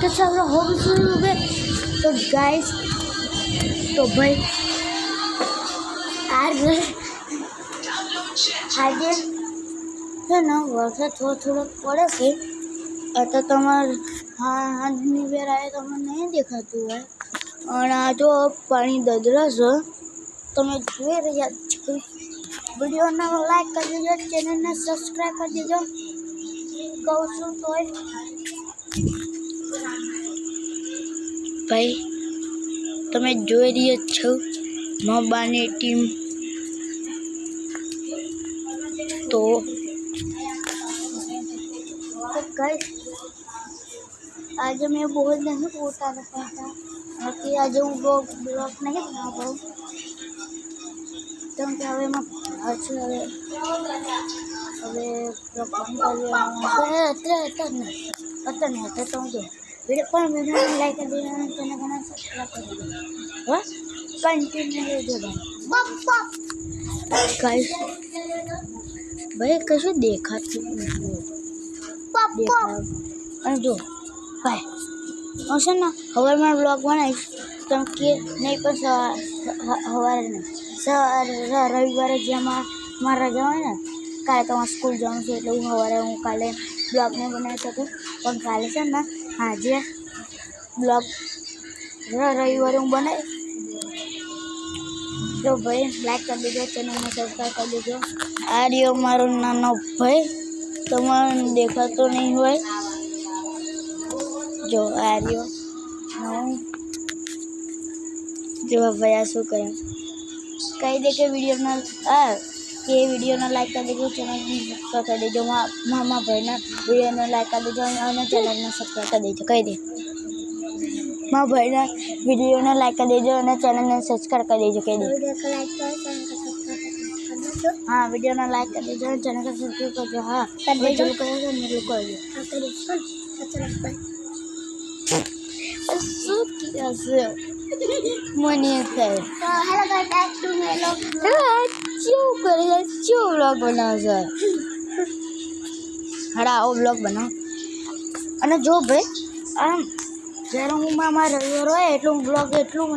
કે ચાલો હવે શું હવે તો ગાઈસ તો ભાઈ આજે છે ને વરસાદ થોડો પડે છે તો તમારે હાથની વેરાએ તમને નહીં દેખાતું હોય અને આ જો પાણી દદરા છે તમે જોઈ રહ્યા છો વિડીયોને લાઈક કરી દેજો ચેનલને સબસ્ક્રાઈબ કરી દેજો કહું છું તોય ભાઈ તમે જોઈ રહ્યા છો મોબાની ટીમ તો गाइस आज मैं बहुत नहीं पोता रखा था बाकी आज હું બ્લોગ નહીં બના પાઉં કેમ કે હવે એમાં હવે બ્લોગ અત્યારે તો હું જો વિડીયો પણ વિડીયોને લાઈક કરી દેજો અને તેને ઘણા સબસ્ક્રાઈબ કરી દેજો હા કન્ટિન્યુ રહેજો ગાઈસ ભાઈ કશું દેખાતું નથી અને જો ભાઈ હું છે ને સવારમાં બ્લોગ બનાવીશ તમે કે નહીં પણ સવારે નહીં રવિવારે જેમાં મારા રજા હોય ને કાલે તમારે સ્કૂલ જવાનું છે એટલે હું સવારે હું કાલે બ્લોગ નહીં બનાવી શકું પણ કાલે છે ને આજે બ્લોગ રવિવારે હું બનાવીશ તો ભાઈ લાઈક કરી દેજો ચેનલને સબસ્ક્રાઈબ કરી દેજો આ રહ્યો મારો નાનો ભાઈ તમારે દેખાતો નહીં હોય જો આ રહ્યો જો ભાઈ આ શું કરે કહી દે કે વિડીયોને લાઈક કરી દેજો ચેનલને સબસ્ક્રાઈબ કરી દેજો મામા ભાઈના વિડીયોને લાઈક કરી દેજો અને ચેનલને સબસ્ક્રાઈબ કરી દેજો કહી દે મારા ભાઈના વિડીયોને લાઈક કરી દેજો અને ચેનલને સબસ્ક્રાઈબ કરી દેજો કહી દે हाँ वीडियो ना लाइक कर दीजिए चैनल का सब्सक्राइब कर दो हाँ कर दीजिए कर दो मनी है हेलो गाइस टू मेलो क्यों करेगा क्यों व्लॉग बनाओ सर हड़ा वो व्लॉग बनाओ અને જો ભાઈ આમ જ્યારે હું મારા રવિવાર હોય એટલું બ્લોગ એટલું